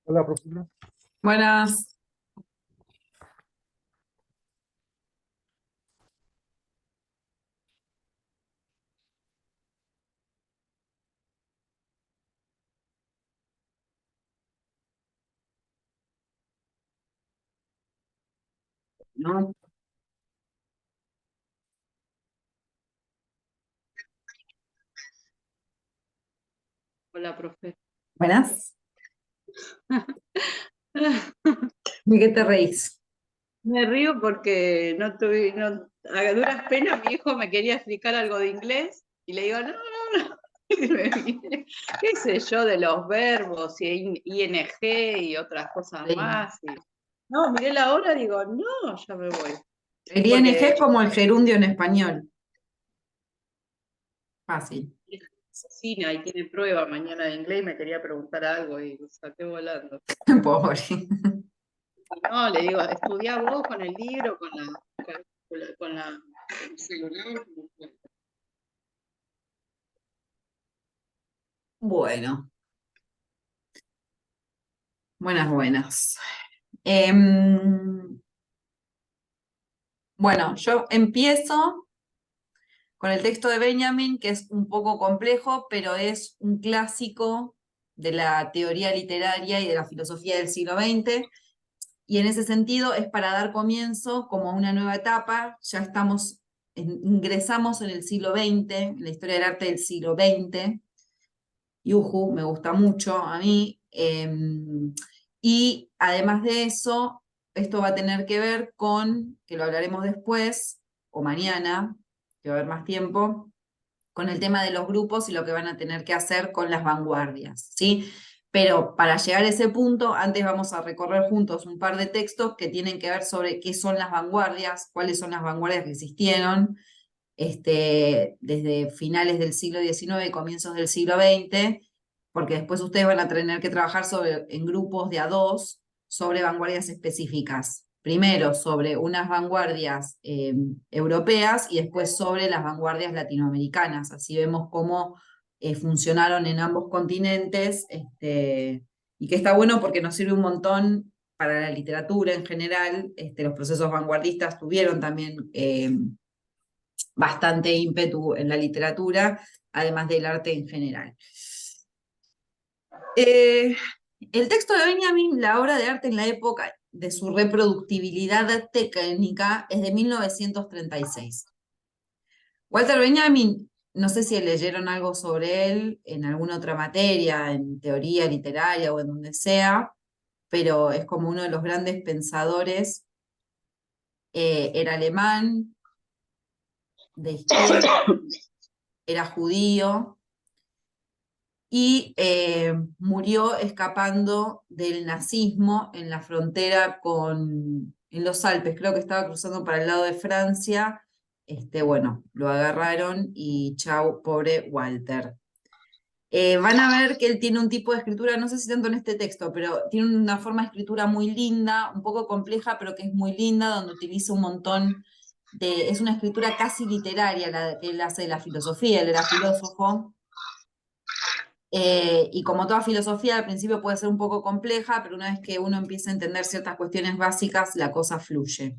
Hola, profesora. Buenas. ¿No? Hola, profe. Buenas. ¿De qué te reís? Me río porque a duras penas mi hijo me quería explicar algo de inglés y le digo, no, no, no. Y me viene, qué sé yo, de los verbos y ING y otras cosas Sí. más. No, miré la hora y digo, no, ya me voy. El ING es como el gerundio en español. Fácil. Cocina y tiene prueba mañana de inglés y me quería preguntar algo y lo saqué volando. Pobre. No, le digo, estudiá vos con el libro, con el celular. Bueno, buenas. Em, bueno, yo empiezo con el texto de Benjamin, que es un poco complejo, pero es un clásico de la teoría literaria y de la filosofía del siglo XX. Y en ese sentido es para dar comienzo como a una nueva etapa. Ya ingresamos en el siglo XX, en la historia del arte del siglo XX. Yuhu, me gusta mucho a mí. Y además de eso, esto va a tener que ver con, que lo hablaremos después, o mañana, que va a haber más tiempo, con el tema de los grupos y lo que van a tener que hacer con las vanguardias, ¿sí? Pero para llegar a ese punto, antes vamos a recorrer juntos un par de textos que tienen que ver sobre qué son las vanguardias, cuáles son las vanguardias que existieron desde finales del siglo XIX y comienzos del siglo XX, porque después ustedes van a tener que trabajar en grupos de a dos sobre vanguardias específicas. Primero sobre unas vanguardias europeas y después sobre las vanguardias latinoamericanas. Así vemos cómo funcionaron en ambos continentes, y que está bueno porque nos sirve un montón para la literatura en general. Los procesos vanguardistas tuvieron también bastante ímpetu en la literatura, además del arte en general. El texto de Benjamin, la obra de arte en la época de su reproductibilidad técnica, es de 1936. Walter Benjamin, no sé si leyeron algo sobre él en alguna otra materia, en teoría literaria o en donde sea, pero es como uno de los grandes pensadores. Era alemán, de izquierda, era judío, y murió escapando del nazismo en la frontera en los Alpes, creo que estaba cruzando para el lado de Francia. Bueno, lo agarraron y chau, pobre Walter. Van a ver que él tiene un tipo de escritura, no sé si tanto en este texto, pero tiene una forma de escritura muy linda, un poco compleja, pero que es muy linda, donde utiliza un montón es una escritura casi literaria la que él hace de la filosofía, él era filósofo. Y como toda filosofía, al principio puede ser un poco compleja, pero una vez que uno empieza a entender ciertas cuestiones básicas, la cosa fluye.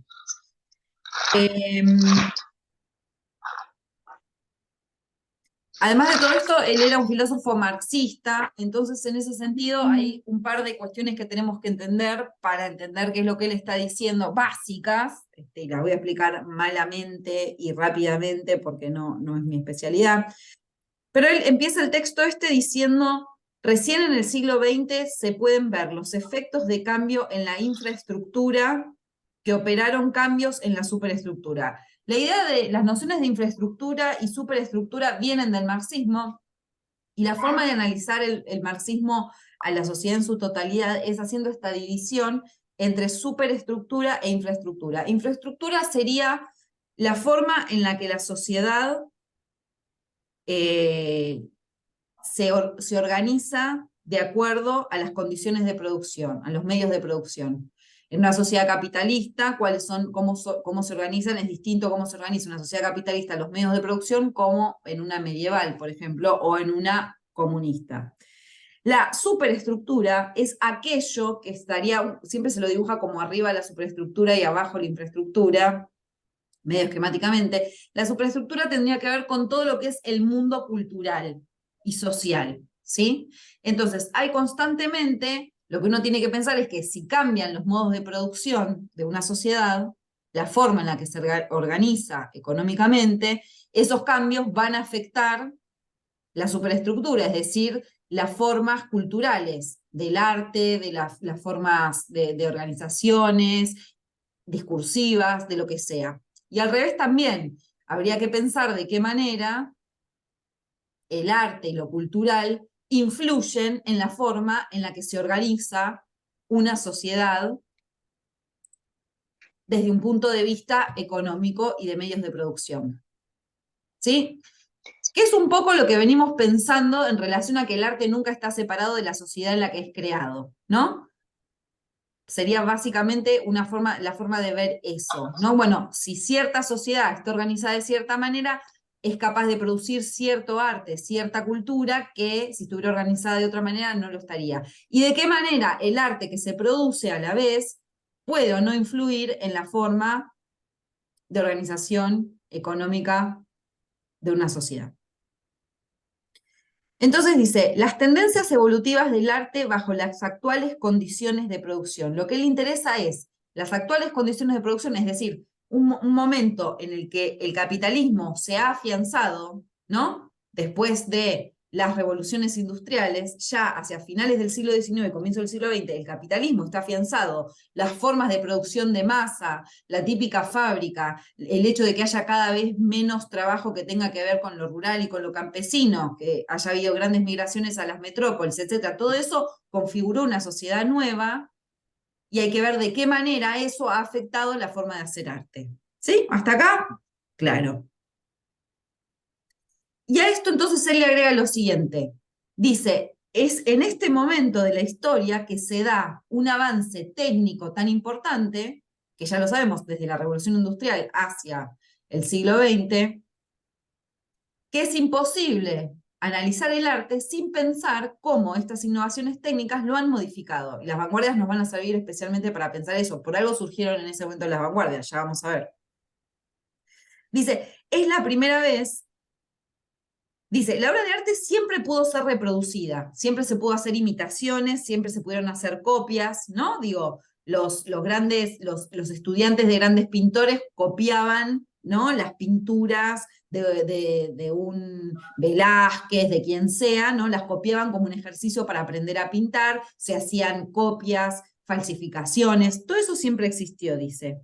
Además de todo esto, él era un filósofo marxista, entonces en ese sentido hay un par de cuestiones que tenemos que entender para entender qué es lo que él está diciendo, básicas, y las voy a explicar malamente y rápidamente porque no es mi especialidad. Pero él empieza el texto diciendo Recién en el siglo XX se pueden ver los efectos de cambio en la infraestructura que operaron cambios en la superestructura. La idea de las nociones de infraestructura y superestructura vienen del marxismo, y la forma de analizar el marxismo a la sociedad en su totalidad es haciendo esta división entre superestructura e infraestructura. Infraestructura sería la forma en la que la sociedad se organiza de acuerdo a las condiciones de producción, a los medios de producción. En una sociedad capitalista, cómo se organizan, es distinto cómo se organiza una sociedad capitalista los medios de producción como en una medieval, por ejemplo, o en una comunista. La superestructura es aquello que estaría, siempre se lo dibuja como arriba la superestructura y abajo la infraestructura, medio esquemáticamente. La superestructura tendría que ver con todo lo que es el mundo cultural y social, ¿sí? Entonces, hay constantemente, lo que uno tiene que pensar es que si cambian los modos de producción de una sociedad, la forma en la que se organiza económicamente, esos cambios van a afectar la superestructura, es decir, las formas culturales del arte, de las formas de organizaciones, discursivas, de lo que sea. Y al revés también, habría que pensar de qué manera el arte y lo cultural influyen en la forma en la que se organiza una sociedad desde un punto de vista económico y de medios de producción. ¿Sí? Que es un poco lo que venimos pensando en relación a que el arte nunca está separado de la sociedad en la que es creado, ¿no? Sería básicamente la forma de ver eso, ¿no? Bueno, si cierta sociedad está organizada de cierta manera, es capaz de producir cierto arte, cierta cultura, que si estuviera organizada de otra manera no lo estaría. Y de qué manera el arte que se produce a la vez puede o no influir en la forma de organización económica de una sociedad. Entonces dice, las tendencias evolutivas del arte bajo las actuales condiciones de producción. Lo que le interesa es las actuales condiciones de producción, es decir, un momento en el que el capitalismo se ha afianzado, ¿no? Después de las revoluciones industriales, ya hacia finales del siglo XIX, comienzo del siglo XX, el capitalismo está afianzado, las formas de producción de masa, la típica fábrica, el hecho de que haya cada vez menos trabajo que tenga que ver con lo rural y con lo campesino, que haya habido grandes migraciones a las metrópolis, etc. Todo eso configuró una sociedad nueva y hay que ver de qué manera eso ha afectado la forma de hacer arte. ¿Sí? ¿Hasta acá? Claro. Y a esto entonces él le agrega lo siguiente. Dice, es en este momento de la historia que se da un avance técnico tan importante, que ya lo sabemos desde la Revolución Industrial hacia el siglo XX, que es imposible analizar el arte sin pensar cómo estas innovaciones técnicas lo han modificado. Y las vanguardias nos van a servir especialmente para pensar eso. Por algo surgieron en ese momento las vanguardias, ya vamos a ver. Dice, es la primera vez. Dice, la obra de arte siempre pudo ser reproducida, siempre se pudo hacer imitaciones, siempre se pudieron hacer copias, ¿no? Digo, los estudiantes de grandes pintores copiaban, ¿no? Las pinturas de un Velázquez, de quien sea, ¿no? Las copiaban como un ejercicio para aprender a pintar, se hacían copias, falsificaciones, todo eso siempre existió, dice.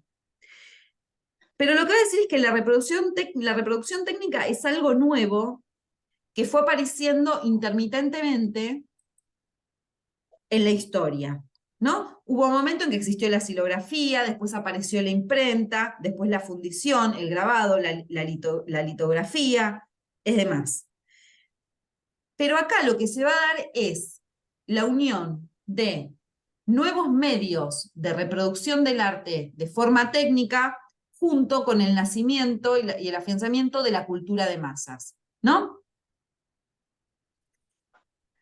Pero lo que voy a decir es que la reproducción técnica es algo nuevo que fue apareciendo intermitentemente en la historia, ¿no? Hubo un momento en que existió la xilografía, después apareció la imprenta, después la fundición, el grabado, la litografía, es demás. Pero acá lo que se va a dar es la unión de nuevos medios de reproducción del arte de forma técnica junto con el nacimiento y el afianzamiento de la cultura de masas, ¿no?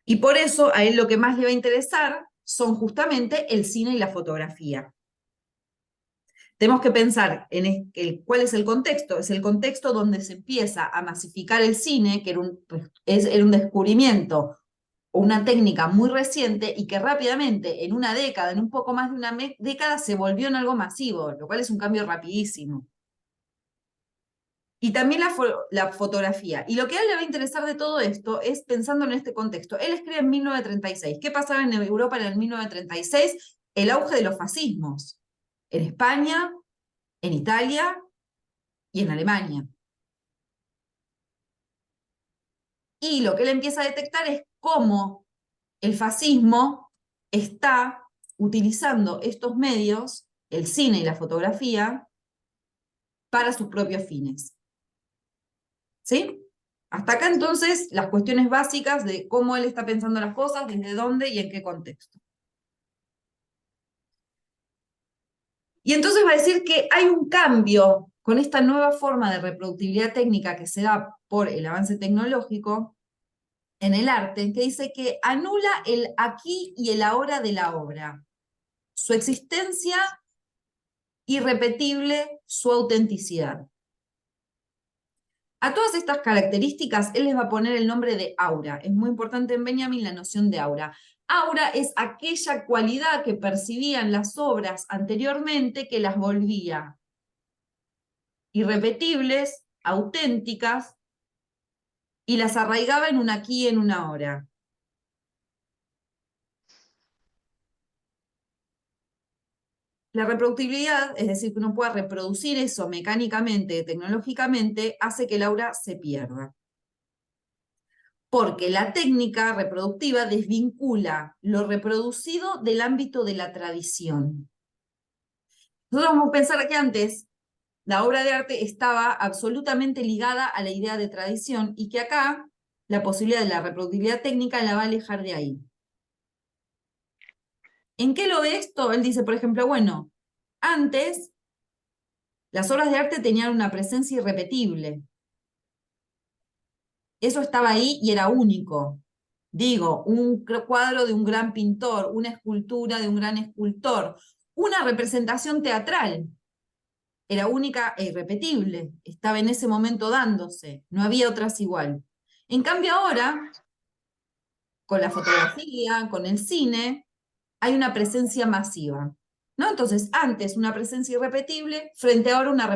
Y por eso a él lo que más le va a interesar son justamente el cine y la fotografía. Tenemos que pensar en cuál es el contexto. Es el contexto donde se empieza a masificar el cine, que era un descubrimiento o una técnica muy reciente y que rápidamente, en una década, en un poco más de una década, se volvió en algo masivo, lo cual es un cambio rapidísimo. y también la fotografía. Y lo que a él le va a interesar de todo esto es pensando en este contexto. Él escribe en 1936. ¿Qué pasaba en Europa en el 1936? El auge de los fascismos. En España, en Italia y en Alemania. Y lo que él empieza a detectar es cómo el fascismo está utilizando estos medios, el cine y la fotografía, para sus propios fines. ¿Sí? Hasta acá entonces las cuestiones básicas de cómo él está pensando las cosas, desde dónde y en qué contexto. Y entonces va a decir que hay un cambio con esta nueva forma de reproductibilidad técnica que se da por el avance tecnológico en el arte, que dice que anula el aquí y el ahora de la obra, su existencia irrepetible, su autenticidad. A todas estas características él les va a poner el nombre de aura. Es muy importante en Benjamin la noción de aura. Aura es aquella cualidad que percibían las obras anteriormente que las volvía irrepetibles, auténticas, y las arraigaba en un aquí y en un ahora. La reproductibilidad, es decir, que uno pueda reproducir eso mecánicamente, tecnológicamente, hace que el aura se pierda. Porque la técnica reproductiva desvincula lo reproducido del ámbito de la tradición. Nosotros vamos a pensar que antes la obra de arte estaba absolutamente ligada a la idea de tradición y que acá la posibilidad de la reproductibilidad técnica la va a alejar de ahí. ¿En qué lo ve esto? Él dice, por ejemplo, bueno, antes las obras de arte tenían una presencia irrepetible. Eso estaba ahí y era único. Digo, un cuadro de un gran pintor, una escultura de un gran escultor, una representación teatral. Era única e irrepetible. Estaba en ese momento dándose. No había otras igual. En cambio ahora, con la fotografía, con el cine, hay una presencia masiva. ¿No? Entonces, antes una presencia irrepetible, frente a ahora una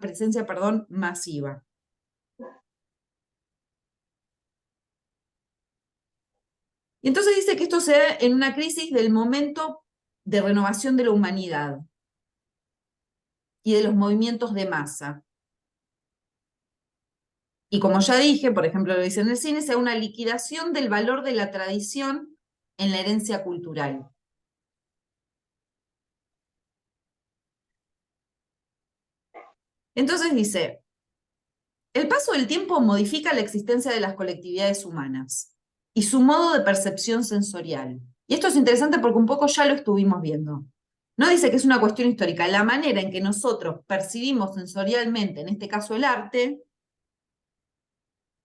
presencia, masiva. Y entonces dice que esto se da en una crisis del momento de renovación de la humanidad y de los movimientos de masa. Y como ya dije, por ejemplo, lo dice en el cine, se da una liquidación del valor de la tradición en la herencia cultural. Entonces dice, el paso del tiempo modifica la existencia de las colectividades humanas y su modo de percepción sensorial. Y esto es interesante porque un poco ya lo estuvimos viendo. No dice que es una cuestión histórica, la manera en que nosotros percibimos sensorialmente, en este caso el arte,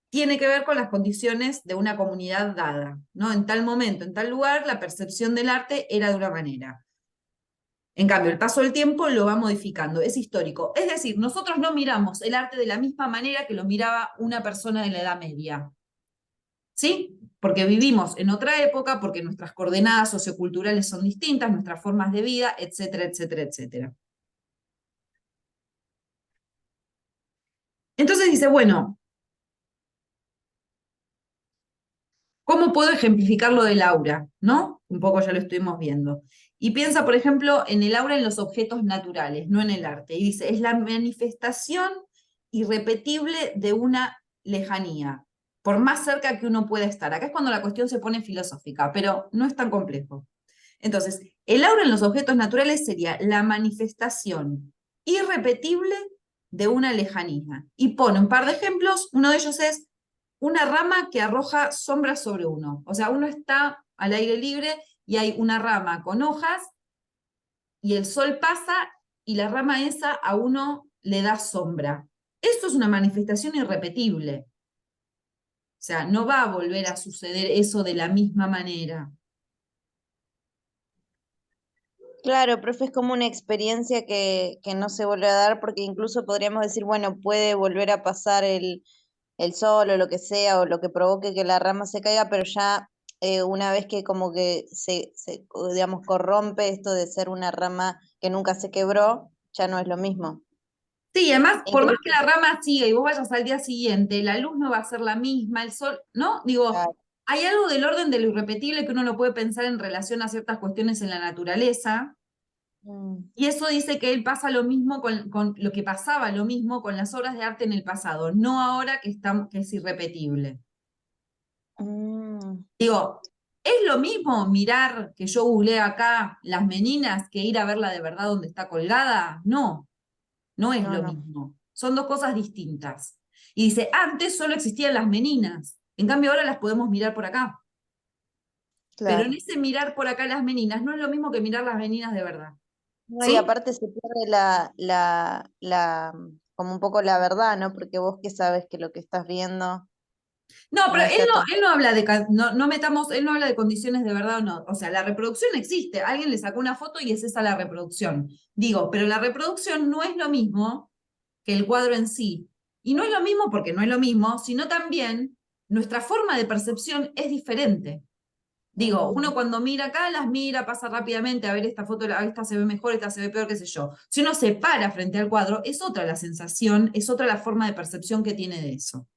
tiene que ver con las condiciones de una comunidad dada, ¿no? En tal momento, en tal lugar, la percepción del arte era de una manera. En cambio, el paso del tiempo lo va modificando, es histórico. Es decir, nosotros no miramos el arte de la misma manera que lo miraba una persona de la Edad Media. ¿Sí? Porque vivimos en otra época, porque nuestras coordenadas socioculturales son distintas, nuestras formas de vida, etcétera, etcétera, etcétera. Entonces dice, bueno, ¿cómo puedo ejemplificar lo del aura? ¿No? Un poco ya lo estuvimos viendo. Y piensa, por ejemplo, en el aura en los objetos naturales, no en el arte. Y dice, es la manifestación irrepetible de una lejanía, por más cerca que uno pueda estar. Acá es cuando la cuestión se pone filosófica, pero no es tan complejo. Entonces, el aura en los objetos naturales sería la manifestación irrepetible de una lejanía. Y pone un par de ejemplos, uno de ellos es una rama que arroja sombras sobre uno. O sea, uno está al aire libre y hay una rama con hojas y el sol pasa y la rama esa a uno le da sombra. Esto es una manifestación irrepetible. O sea, no va a volver a suceder eso de la misma manera. Claro, profe, es como una experiencia que no se vuelve a dar porque incluso podríamos decir, bueno, puede volver a pasar el sol o lo que sea, o lo que provoque que la rama se caiga, pero ya una vez que como que digamos, corrompe esto de ser una rama que nunca se quebró, ya no es lo mismo. Sí, además, por más Incluso, que la rama siga y vos vayas al día siguiente, la luz no va a ser la misma, el sol, ¿no? Digo, claro, hay algo del orden de lo irrepetible que uno lo puede pensar en relación a ciertas cuestiones en la naturaleza, mm, y eso dice que él pasa lo mismo con lo que pasaba, lo mismo con las obras de arte en el pasado, no ahora que es irrepetible. mm, Digo, ¿es lo mismo mirar que yo googleé acá las meninas que ir a verla de verdad donde está colgada? No, no es no, lo no, mismo. Son dos cosas distintas. Y dice, antes solo existían las meninas, en cambio ahora las podemos mirar por acá. Pero en claro. ese mirar por acá las meninas no es lo mismo que mirar las meninas de verdad. No, y ¿Sí? aparte se pierde como un poco la verdad, ¿no? Porque vos que sabes que lo que estás viendo No, pero no está tan... él no habla de, no metamos, él no habla de condiciones de verdad o no. O sea, la reproducción existe. Alguien le sacó una foto y es esa la reproducción. Digo, pero la reproducción no es lo mismo que el cuadro en sí. Y no es lo mismo porque no es lo mismo, sino también nuestra forma de percepción es diferente. Digo, Mm, uno cuando mira acá, las mira, pasa rápidamente a ver esta foto, esta se ve mejor, esta se ve peor, qué sé yo. Si uno se para frente al cuadro, es otra la sensación, es otra la forma de percepción que tiene de eso.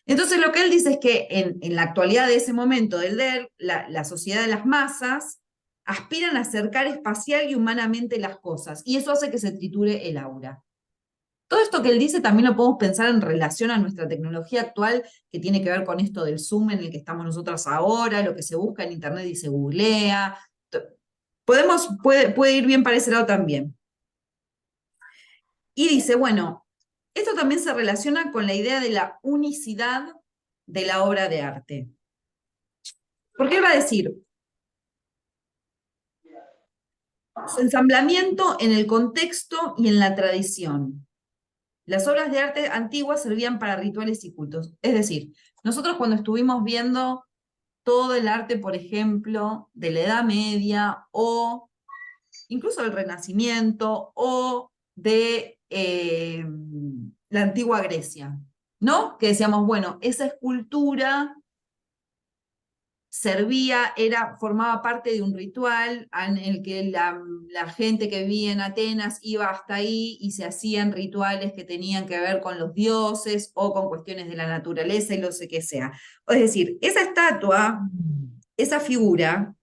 Entonces lo que él dice es que en la actualidad de ese momento del DER, la sociedad de las masas aspiran a acercar espacial y humanamente las cosas, y eso hace que se triture el aura. Todo esto que él dice también lo podemos pensar en relación a nuestra tecnología actual, que tiene que ver con esto del Zoom en el que estamos nosotras ahora, lo que se busca en Internet y se googlea. Puede ir bien para ese lado también. Y dice, bueno, esto también se relaciona con la idea de la unicidad de la obra de arte. Porque él va a decir, su ensamblamiento en el contexto y en la tradición. Las obras de arte antiguas servían para rituales y cultos. Es decir, nosotros cuando estuvimos viendo todo el arte, por ejemplo, de la Edad Media o incluso del Renacimiento o de la antigua Grecia, ¿no? Que decíamos, bueno, esa escultura servía, formaba parte de un ritual en el que la gente que vivía en Atenas iba hasta ahí y se hacían rituales que tenían que ver con los dioses o con cuestiones de la naturaleza y lo sé que sea. Es decir, esa estatua, esa figura,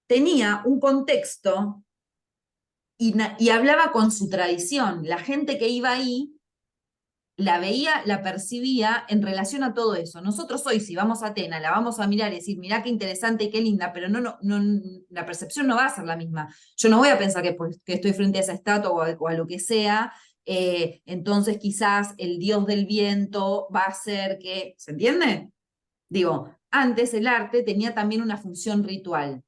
tenía un contexto y hablaba con su tradición. La gente que iba ahí la veía, la percibía en relación a todo eso. Nosotros hoy, si vamos a Atenas, la vamos a mirar y decir, mirá qué interesante y qué linda, pero la percepción no va a ser la misma. Yo no voy a pensar que estoy frente a esa estatua o a lo que sea, entonces quizás el dios del viento va a ser que, ¿se entiende? Digo, antes el arte tenía también una función ritual.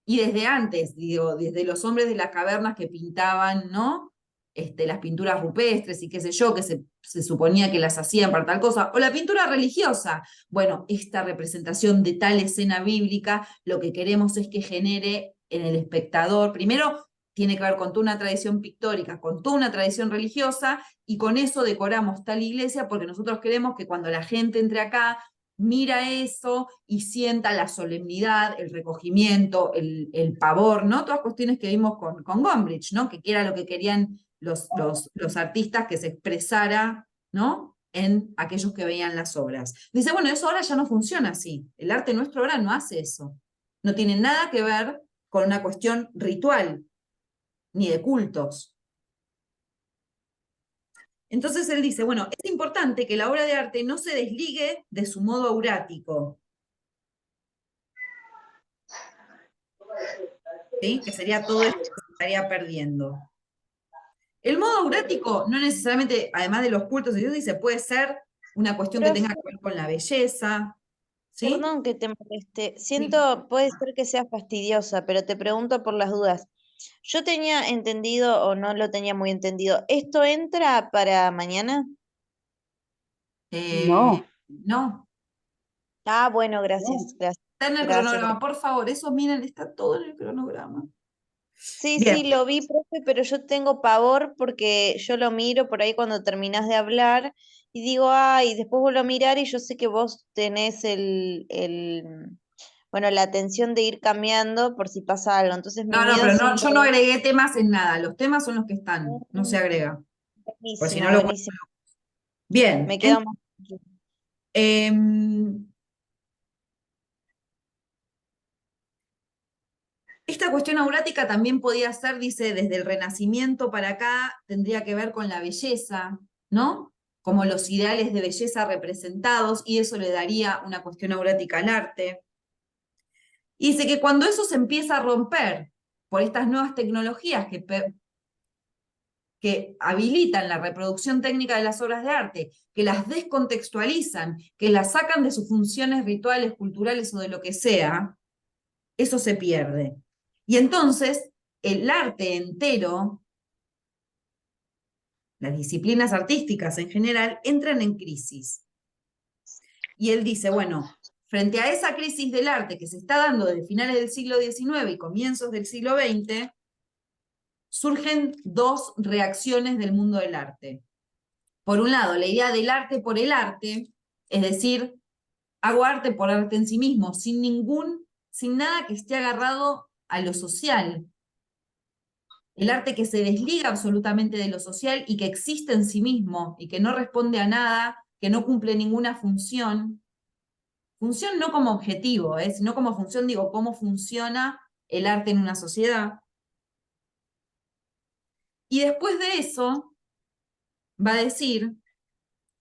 Y desde antes, digo, desde los hombres de las cavernas que pintaban, ¿no? Las pinturas rupestres y qué sé yo, que se suponía que las hacían para tal cosa, o la pintura religiosa. Bueno, esta representación de tal escena bíblica, lo que queremos es que genere en el espectador, primero tiene que ver con toda una tradición pictórica, con toda una tradición religiosa, y con eso decoramos tal iglesia porque nosotros queremos que cuando la gente entre acá mira eso y sienta la solemnidad, el recogimiento, el pavor, ¿no? Todas cuestiones que vimos con Gombrich, ¿no? Que era lo que querían los artistas que se expresara, ¿no? En aquellos que veían las obras. Dice, bueno, eso ahora ya no funciona así. El arte nuestro ahora no hace eso. No tiene nada que ver con una cuestión ritual, ni de cultos. Entonces él dice, bueno, es importante que la obra de arte no se desligue de su modo aurático, ¿sí? Que sería todo esto que se estaría perdiendo. El modo aurático no necesariamente, además de los cultos de Dios, dice, puede ser una cuestión que tenga Profe, que ver con la belleza, ¿sí? perdón que te moleste. Sí. Siento, puede ser que sea fastidiosa, pero te pregunto por las dudas. Yo tenía entendido o no lo tenía muy entendido. ¿Esto entra para mañana? No, No, Ah, bueno, no. gracias, gracias, está en el gracias, cronograma, gracias. por favor, eso miren, está todo en el cronograma. Sí, Bien, sí, lo vi, profe, pero yo tengo pavor porque yo lo miro por ahí cuando terminás de hablar y digo, ay, después vuelvo a mirar y yo sé que vos tenés bueno, la atención de ir cambiando por si pasa algo. Entonces mi No, no, miedo pero no, siempre yo no agregué temas en nada. Los temas son los que están, no se agrega. Pues si no buenísimo, lo... buenísimo. Bien. Me quedo más tranquila. Em, esta cuestión aurática también podía ser, dice, desde el Renacimiento para acá, tendría que ver con la belleza, ¿no? Como los ideales de belleza representados, y eso le daría una cuestión aurática al arte. Y dice que cuando eso se empieza a romper por estas nuevas tecnologías que habilitan la reproducción técnica de las obras de arte, que las descontextualizan, que las sacan de sus funciones rituales, culturales o de lo que sea, eso se pierde. Y entonces el arte entero, las disciplinas artísticas en general, entran en crisis. Y él dice, bueno, frente a esa crisis del arte que se está dando desde finales del siglo XIX y comienzos del siglo XX, surgen dos reacciones del mundo del arte. Por un lado, la idea del arte por el arte, es decir, hago arte por arte en sí mismo, sin nada que esté agarrado a lo social. El arte que se desliga absolutamente de lo social y que existe en sí mismo y que no responde a nada, que no cumple ninguna función. Función no como objetivo, sino como función, digo, cómo funciona el arte en una sociedad. Y después de eso, va a decir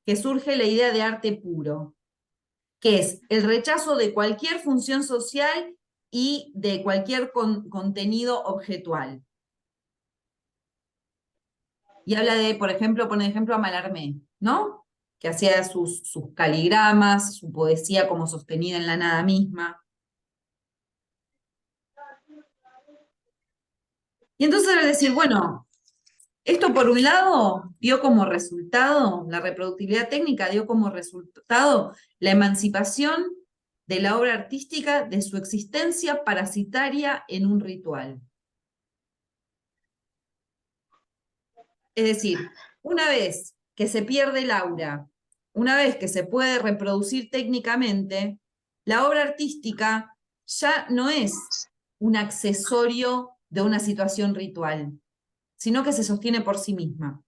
que surge la idea de arte puro, que es el rechazo de cualquier función social y de cualquier contenido objetual. Y habla de, por ejemplo, pone ejemplo a Mallarmé, ¿no? Que hacía sus caligramas, su poesía como sostenida en la nada misma. Y entonces va a decir, bueno, esto por un lado dio como resultado, la reproductibilidad técnica dio como resultado la emancipación de la obra artística de su existencia parasitaria en un ritual. Es decir, una vez que se pierde el aura, una vez que se puede reproducir técnicamente, la obra artística ya no es un accesorio de una situación ritual, sino que se sostiene por sí misma.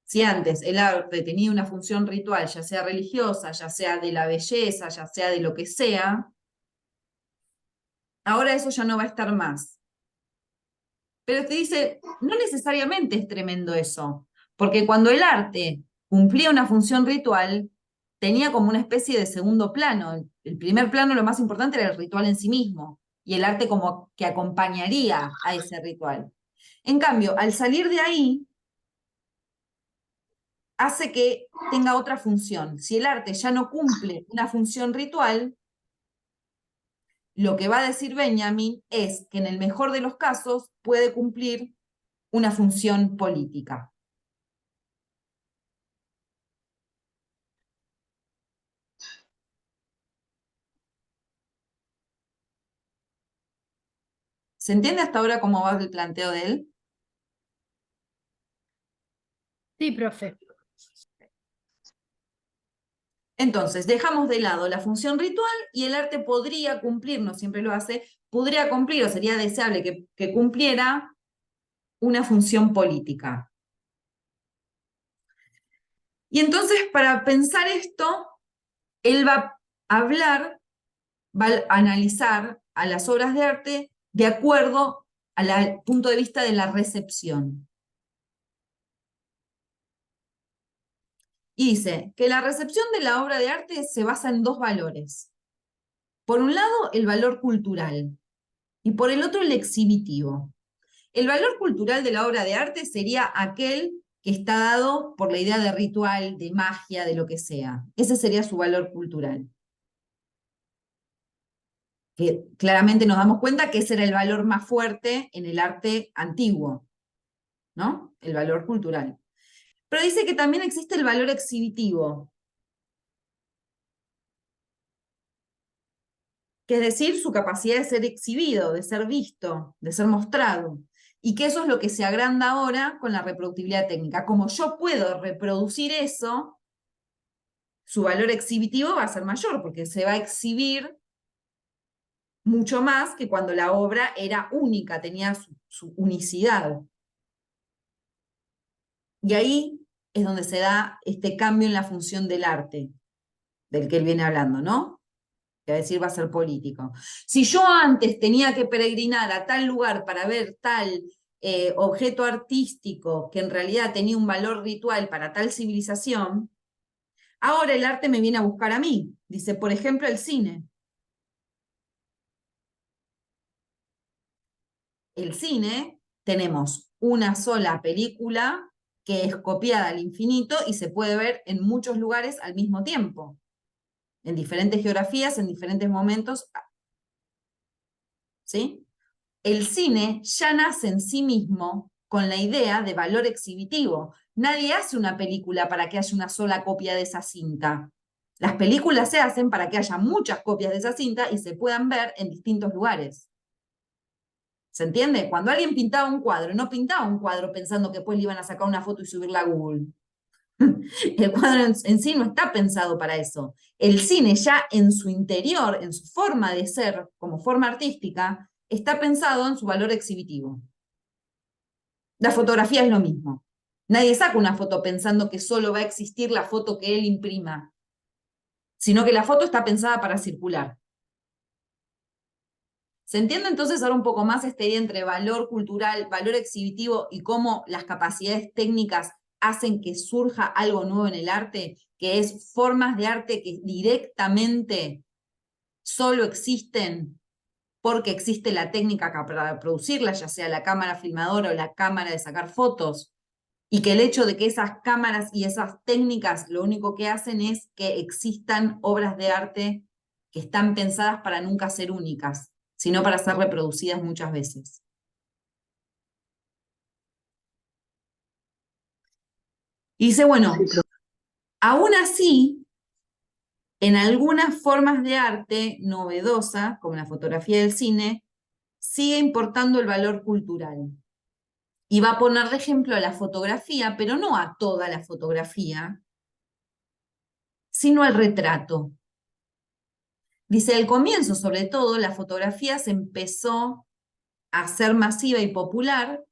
Si antes el arte tenía una función ritual, ya sea religiosa, ya sea de la belleza, ya sea de lo que sea, ahora eso ya no va a estar más. Pero te dice, no necesariamente es tremendo eso, porque cuando el arte cumplía una función ritual, tenía como una especie de segundo plano. El primer plano, lo más importante, era el ritual en sí mismo, y el arte como que acompañaría a ese ritual. En cambio, al salir de ahí, hace que tenga otra función. Si el arte ya no cumple una función ritual, lo que va a decir Benjamin es que en el mejor de los casos puede cumplir una función política. ¿Se entiende hasta ahora cómo va el planteo de él? Sí, profe. Entonces, dejamos de lado la función ritual y el arte podría cumplir, no siempre lo hace, podría cumplir o sería deseable que cumpliera una función política. Y entonces, para pensar esto, él va a hablar, va a analizar a las obras de arte de acuerdo al punto de vista de la recepción. Y dice que la recepción de la obra de arte se basa en dos valores. Por un lado, el valor cultural, y por el otro, el exhibitivo. El valor cultural de la obra de arte sería aquel que está dado por la idea de ritual, de magia, de lo que sea. Ese sería su valor cultural. Que claramente nos damos cuenta que ese era el valor más fuerte en el arte antiguo, ¿no? El valor cultural. Pero dice que también existe el valor exhibitivo, que es decir, su capacidad de ser exhibido, de ser visto, de ser mostrado. Y que eso es lo que se agranda ahora con la reproductibilidad técnica. Como yo puedo reproducir eso, su valor exhibitivo va a ser mayor, porque se va a exhibir mucho más que cuando la obra era única, tenía su unicidad. Y ahí es donde se da este cambio en la función del arte, del que él viene hablando, ¿no? Que a decir va a ser político. Si yo antes tenía que peregrinar a tal lugar para ver tal objeto artístico que en realidad tenía un valor ritual para tal civilización, ahora el arte me viene a buscar a mí. Dice, por ejemplo, el cine. El cine, tenemos una sola película que es copiada al infinito y se puede ver en muchos lugares al mismo tiempo, en diferentes geografías, en diferentes momentos. ¿Sí? El cine ya nace en sí mismo con la idea de valor exhibitivo. Nadie hace una película para que haya una sola copia de esa cinta. Las películas se hacen para que haya muchas copias de esa cinta y se puedan ver en distintos lugares. ¿Se entiende? Cuando alguien pintaba un cuadro, no pintaba un cuadro pensando que después le iban a sacar una foto y subirla a Google. El cuadro en sí no está pensado para eso. El cine ya en su interior, en su forma de ser, como forma artística, está pensado en su valor exhibitivo. La fotografía es lo mismo. Nadie saca una foto pensando que solo va a existir la foto que él imprima, sino que la foto está pensada para circular. ¿Se entiende entonces ahora un poco más esta idea entre valor cultural, valor exhibitivo y cómo las capacidades técnicas hacen que surja algo nuevo en el arte, que es formas de arte que directamente solo existen porque existe la técnica para producirlas, ya sea la cámara filmadora o la cámara de sacar fotos, y que el hecho de que esas cámaras y esas técnicas lo único que hacen es que existan obras de arte que están pensadas para nunca ser únicas, sino para ser reproducidas muchas veces. Y dice, bueno, aún así, en algunas formas de arte novedosa, como la fotografía y el cine, sigue importando el valor cultural. Y va a poner de ejemplo a la fotografía, pero no a toda la fotografía, sino al retrato. Dice, al comienzo, sobre todo, la fotografía se empezó a ser masiva y popular.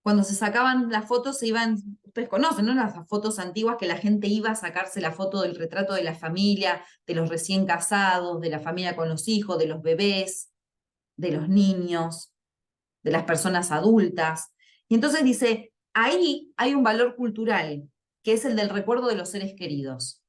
Cuando se sacaban las fotos, se iban, ustedes conocen, ¿no? Las fotos antiguas que la gente iba a sacarse la foto del retrato de la familia, de los recién casados, de la familia con los hijos, de los bebés, de los niños, de las personas adultas. Y entonces dice, ahí hay un valor cultural, que es el del recuerdo de los seres queridos.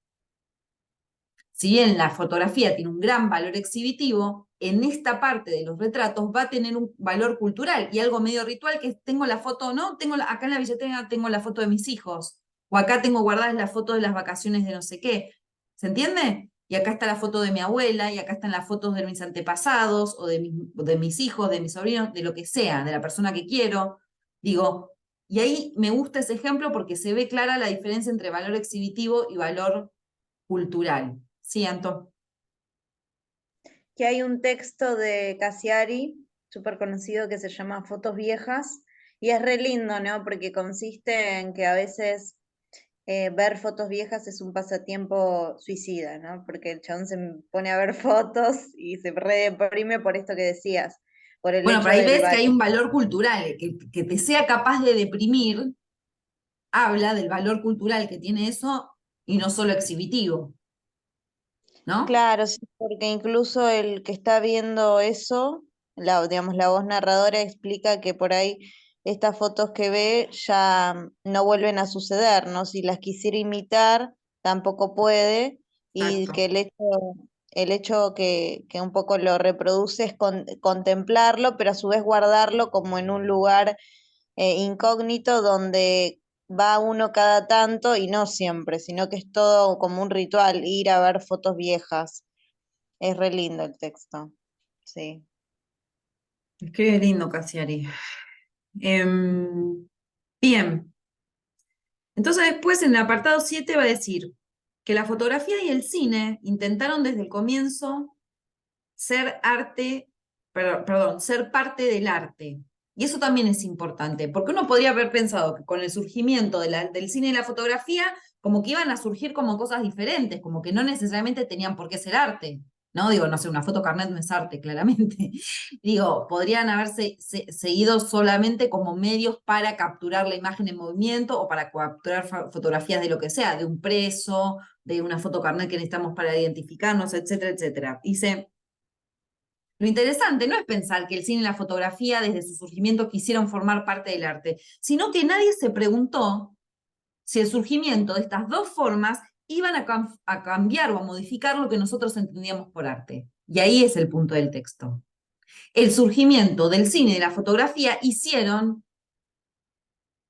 Si bien la fotografía tiene un gran valor exhibitivo, en esta parte de los retratos va a tener un valor cultural y algo medio ritual, que tengo la foto, ¿no? Acá en la billetera tengo la foto de mis hijos, o acá tengo guardadas las fotos de las vacaciones de no sé qué. ¿Se entiende? Y acá está la foto de mi abuela, y acá están las fotos de mis antepasados, o de mis hijos, de mis sobrinos, de lo que sea, de la persona que quiero. Digo, y ahí me gusta ese ejemplo porque se ve clara la diferencia entre valor exhibitivo y valor cultural. Sí, Anto. Que hay un texto de Cassiari, súper conocido, que se llama Fotos Viejas, y es re lindo, ¿no? Porque consiste en que a veces ver fotos viejas es un pasatiempo suicida, ¿no? Porque el chabón se pone a ver fotos y se re deprime por esto que decías, por el Bueno, hecho pero ahí del ves que hay un valor cultural, que te sea capaz de deprimir, habla del valor cultural que tiene eso y no solo exhibitivo, ¿no? Claro, sí, porque incluso el que está viendo eso, digamos, la voz narradora explica que por ahí estas fotos que ve ya no vuelven a suceder, ¿no? Si las quisiera imitar, tampoco puede, y Exacto. que el hecho que un poco lo reproduce es contemplarlo, pero a su vez guardarlo como en un lugar incógnito donde va uno cada tanto y no siempre, sino que es todo como un ritual, ir a ver fotos viejas. Es re lindo el texto, sí. Escribe lindo, Cassiari. Bien. Entonces después en el apartado 7 va a decir que la fotografía y el cine intentaron desde el comienzo ser arte, perdón, ser parte del arte. Y eso también es importante, porque uno podría haber pensado que con el surgimiento del cine y la fotografía, como que iban a surgir como cosas diferentes, como que no necesariamente tenían por qué ser arte. No, digo, no sé, una foto carnet no es arte, claramente. Digo, podrían haberse seguido solamente como medios para capturar la imagen en movimiento o para capturar fotografías de lo que sea, de un preso, de una foto carnet que necesitamos para identificarnos, etcétera, etcétera. Dice, lo interesante no es pensar que el cine y la fotografía desde su surgimiento quisieron formar parte del arte, sino que nadie se preguntó si el surgimiento de estas dos formas iban a cambiar o a modificar lo que nosotros entendíamos por arte. Y ahí es el punto del texto. El surgimiento del cine y de la fotografía hicieron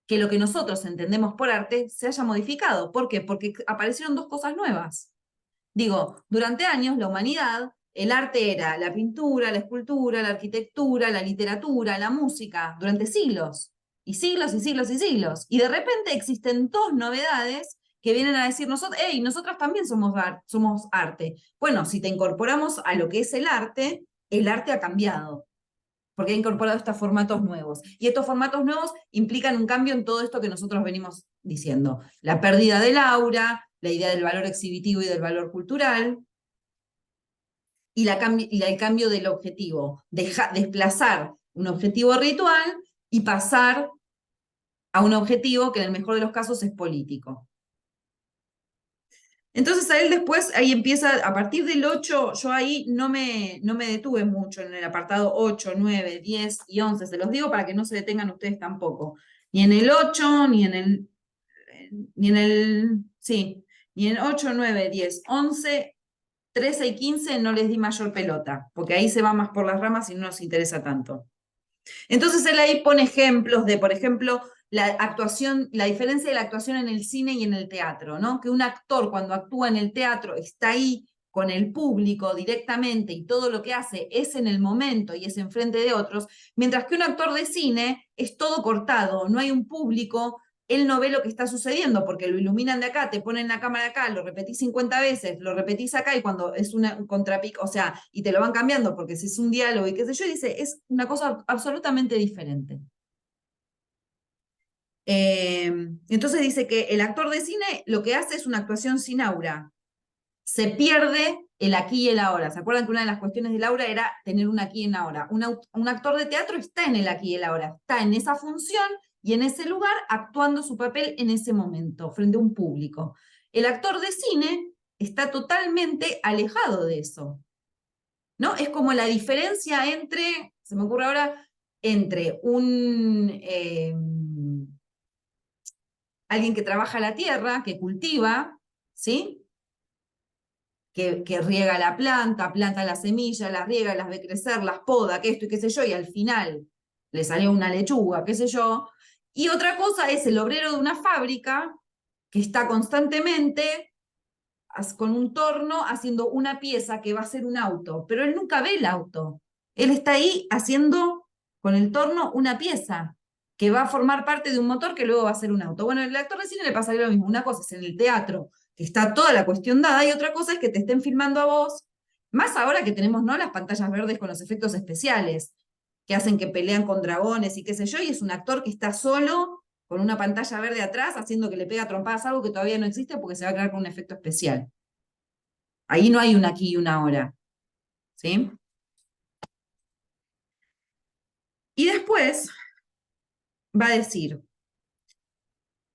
que lo que nosotros entendemos por arte se haya modificado. ¿Por qué? Porque aparecieron dos cosas nuevas. Digo, durante años la humanidad, el arte era la pintura, la escultura, la arquitectura, la literatura, la música, durante siglos, y siglos y siglos y siglos. Y de repente existen dos novedades que vienen a decir, hey, nosotras también somos arte. Bueno, si te incorporamos a lo que es el arte ha cambiado, porque ha incorporado estos formatos nuevos. Y estos formatos nuevos implican un cambio en todo esto que nosotros venimos diciendo. La pérdida del aura, la idea del valor exhibitivo y del valor cultural, y el cambio del objetivo. Desplazar un objetivo ritual y pasar a un objetivo que en el mejor de los casos es político. Entonces a él después, ahí empieza, a partir del 8, yo ahí no me detuve mucho en el apartado 8, 9, 10 y 11, se los digo para que no se detengan ustedes tampoco. Ni en el 8, ni en el 8, 9, 10, 11, 13 y 15 no les di mayor pelota, porque ahí se va más por las ramas y no nos interesa tanto. Entonces él ahí pone ejemplos de, por ejemplo, la actuación, la diferencia de la actuación en el cine y en el teatro, ¿no? Que un actor cuando actúa en el teatro está ahí con el público directamente y todo lo que hace es en el momento y es enfrente de otros, mientras que un actor de cine es todo cortado, no hay un público, él no ve lo que está sucediendo porque lo iluminan de acá, te ponen la cámara acá, lo repetís 50 veces, lo repetís acá y cuando es un contrapic, o sea, y te lo van cambiando porque si es un diálogo y qué sé yo, dice, es una cosa absolutamente diferente. Entonces dice que el actor de cine lo que hace es una actuación sin aura. Se pierde el aquí y el ahora. ¿Se acuerdan que una de las cuestiones del aura era tener un aquí y un ahora? Un actor de teatro está en el aquí y el ahora, está en esa función y en ese lugar actuando su papel en ese momento, frente a un público. El actor de cine está totalmente alejado de eso, ¿no? Es como la diferencia entre, se me ocurre ahora, entre alguien que trabaja la tierra, que cultiva, ¿sí? Que riega la planta la semilla, las riega, las ve crecer, las poda, que esto y qué sé yo, y al final le salió una lechuga, qué sé yo. Y otra cosa es el obrero de una fábrica que está constantemente con un torno haciendo una pieza que va a ser un auto, pero él nunca ve el auto. Él está ahí haciendo con el torno una pieza que va a formar parte de un motor que luego va a ser un auto. Bueno, el actor de cine le pasaría lo mismo. Una cosa es en el teatro, que está toda la cuestión dada, y otra cosa es que te estén filmando a vos, más ahora que tenemos, ¿no?, las pantallas verdes con los efectos especiales, que hacen que pelean con dragones y qué sé yo, y es un actor que está solo con una pantalla verde atrás, haciendo que le pega trompadas algo que todavía no existe porque se va a crear con un efecto especial. Ahí no hay un aquí y una ahora. ¿Sí? Y después va a decir,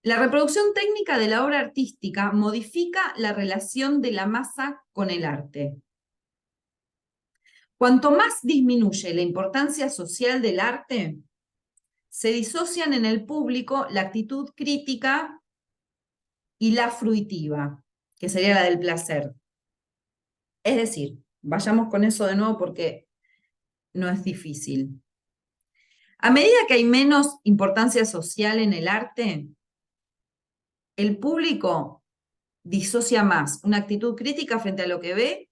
la reproducción técnica de la obra artística modifica la relación de la masa con el arte. Cuanto más disminuye la importancia social del arte, se disocian en el público la actitud crítica y la fruitiva, que sería la del placer. Es decir, vayamos con eso de nuevo porque no es difícil. A medida que hay menos importancia social en el arte, el público disocia más una actitud crítica frente a lo que ve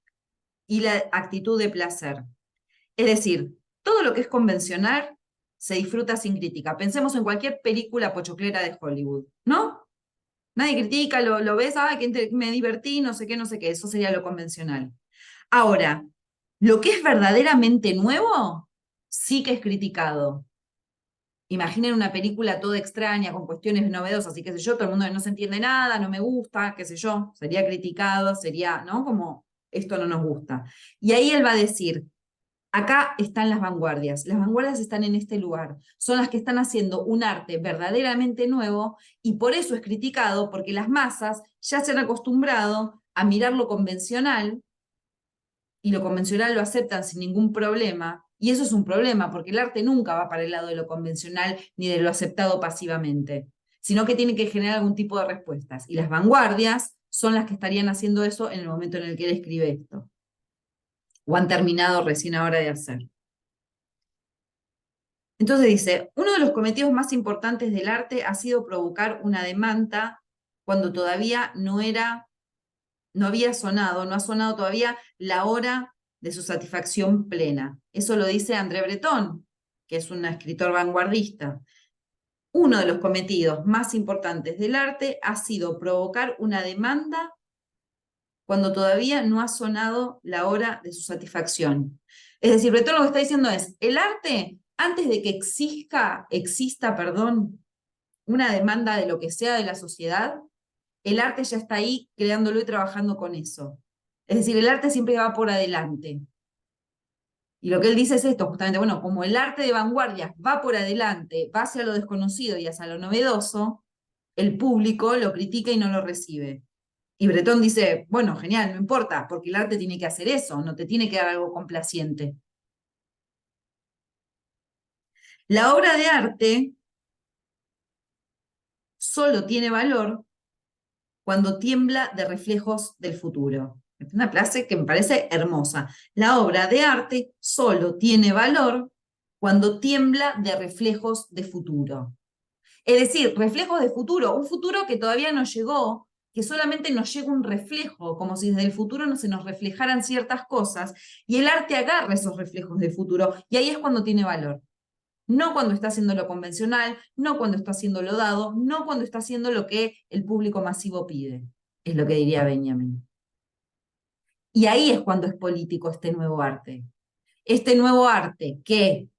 y la actitud de placer. Es decir, todo lo que es convencional se disfruta sin crítica. Pensemos en cualquier película pochoclera de Hollywood, ¿no? Nadie critica, lo ves, que me divertí, no sé qué, eso sería lo convencional. Ahora, lo que es verdaderamente nuevo, sí que es criticado. Imaginen una película toda extraña, con cuestiones novedosas y qué sé yo, todo el mundo no se entiende nada, no me gusta, qué sé yo, sería criticado, sería, ¿no? Como esto no nos gusta. Y ahí él va a decir, acá están las vanguardias están en este lugar, son las que están haciendo un arte verdaderamente nuevo y por eso es criticado, porque las masas ya se han acostumbrado a mirar lo convencional y lo convencional lo aceptan sin ningún problema, y eso es un problema, porque el arte nunca va para el lado de lo convencional ni de lo aceptado pasivamente, sino que tiene que generar algún tipo de respuestas, y las vanguardias son las que estarían haciendo eso en el momento en el que él escribe esto, o han terminado recién ahora de hacer. Entonces dice, uno de los cometidos más importantes del arte ha sido provocar una demanda cuando todavía no había sonado, no ha sonado todavía la hora de su satisfacción plena. Eso lo dice André Breton, que es un escritor vanguardista. Uno de los cometidos más importantes del arte ha sido provocar una demanda cuando todavía no ha sonado la hora de su satisfacción. Es decir, Breton lo que está diciendo es, el arte, antes de que exista, una demanda de lo que sea de la sociedad, el arte ya está ahí creándolo y trabajando con eso. Es decir, el arte siempre va por adelante. Y lo que él dice es esto, justamente, bueno, como el arte de vanguardia va por adelante, va hacia lo desconocido y hacia lo novedoso, el público lo critica y no lo recibe. Y Breton dice, bueno, genial, no importa, porque el arte tiene que hacer eso, no te tiene que dar algo complaciente. La obra de arte solo tiene valor cuando tiembla de reflejos del futuro. Es una frase que me parece hermosa. La obra de arte solo tiene valor cuando tiembla de reflejos de futuro. Es decir, reflejos de futuro, un futuro que todavía no llegó, que solamente nos llega un reflejo, como si desde el futuro no se nos reflejaran ciertas cosas, y el arte agarra esos reflejos del futuro, y ahí es cuando tiene valor. No cuando está haciendo lo convencional, no cuando está haciendo lo dado, no cuando está haciendo lo que el público masivo pide, es lo que diría Benjamin. Y ahí es cuando es político este nuevo arte. Este nuevo arte que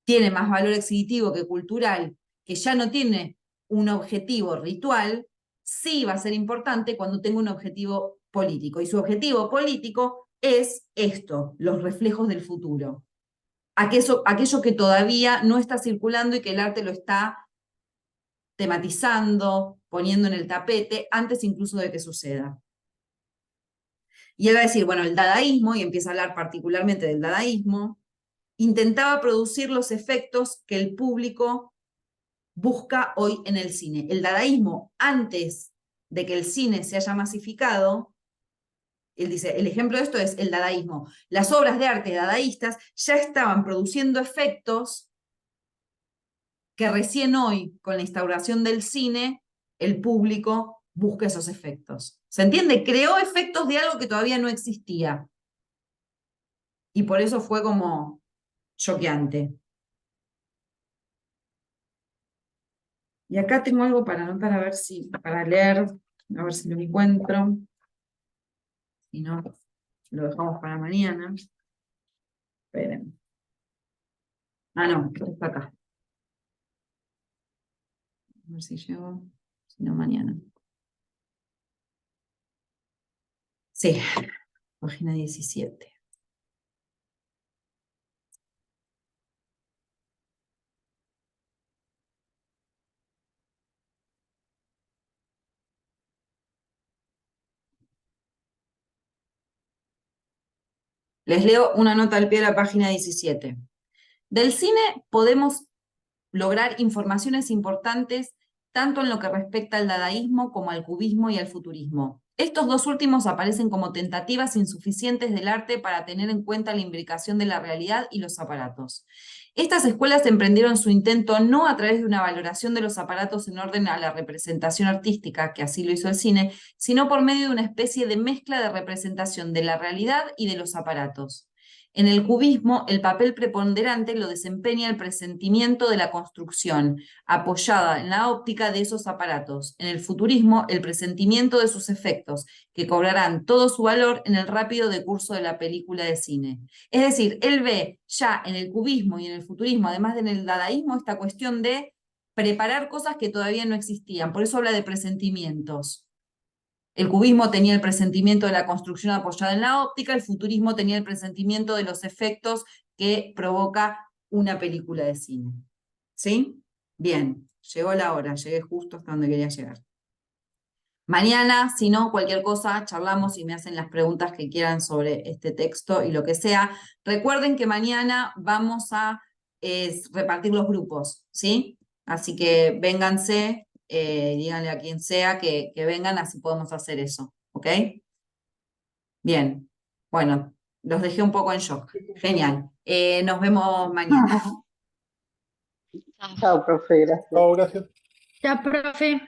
tiene más valor exhibitivo que cultural, que ya no tiene un objetivo ritual, sí va a ser importante cuando tenga un objetivo político. Y su objetivo político es esto, los reflejos del futuro. Aquello que todavía no está circulando y que el arte lo está tematizando, poniendo en el tapete, antes incluso de que suceda. Y él va a decir, bueno, el dadaísmo, y empieza a hablar particularmente del dadaísmo, intentaba producir los efectos que el público busca hoy en el cine. El dadaísmo, antes de que el cine se haya masificado, él dice, el ejemplo de esto es el dadaísmo. Las obras de arte dadaístas ya estaban produciendo efectos que recién hoy, con la instauración del cine, el público busca esos efectos. ¿Se entiende? Creó efectos de algo que todavía no existía. Y por eso fue como choqueante. Y acá tengo algo para anotar, para leer, a ver si lo encuentro. Si no, lo dejamos para mañana. Esperen. Ah, no, está acá. A ver si llego, si no mañana. Sí, página 17. Les leo una nota al pie de la página 17. Del cine podemos lograr informaciones importantes tanto en lo que respecta al dadaísmo como al cubismo y al futurismo. Estos dos últimos aparecen como tentativas insuficientes del arte para tener en cuenta la imbricación de la realidad y los aparatos. Estas escuelas emprendieron su intento no a través de una valoración de los aparatos en orden a la representación artística, que así lo hizo el cine, sino por medio de una especie de mezcla de representación de la realidad y de los aparatos. En el cubismo, el papel preponderante lo desempeña el presentimiento de la construcción, apoyada en la óptica de esos aparatos. En el futurismo, el presentimiento de sus efectos, que cobrarán todo su valor en el rápido decurso de la película de cine. Es decir, él ve ya en el cubismo y en el futurismo, además de en el dadaísmo, esta cuestión de preparar cosas que todavía no existían. Por eso habla de presentimientos. El cubismo tenía el presentimiento de la construcción apoyada en la óptica, el futurismo tenía el presentimiento de los efectos que provoca una película de cine. ¿Sí? Bien, llegó la hora, llegué justo hasta donde quería llegar. Mañana, si no, cualquier cosa, charlamos y me hacen las preguntas que quieran sobre este texto y lo que sea. Recuerden que mañana vamos a repartir los grupos, ¿sí? Así que vénganse, díganle a quien sea que vengan, así podemos hacer eso, ¿ok? Bien, bueno, los dejé un poco en shock. Genial. Nos vemos mañana. Chao, profe, gracias. Chao, gracias. Ya, profe.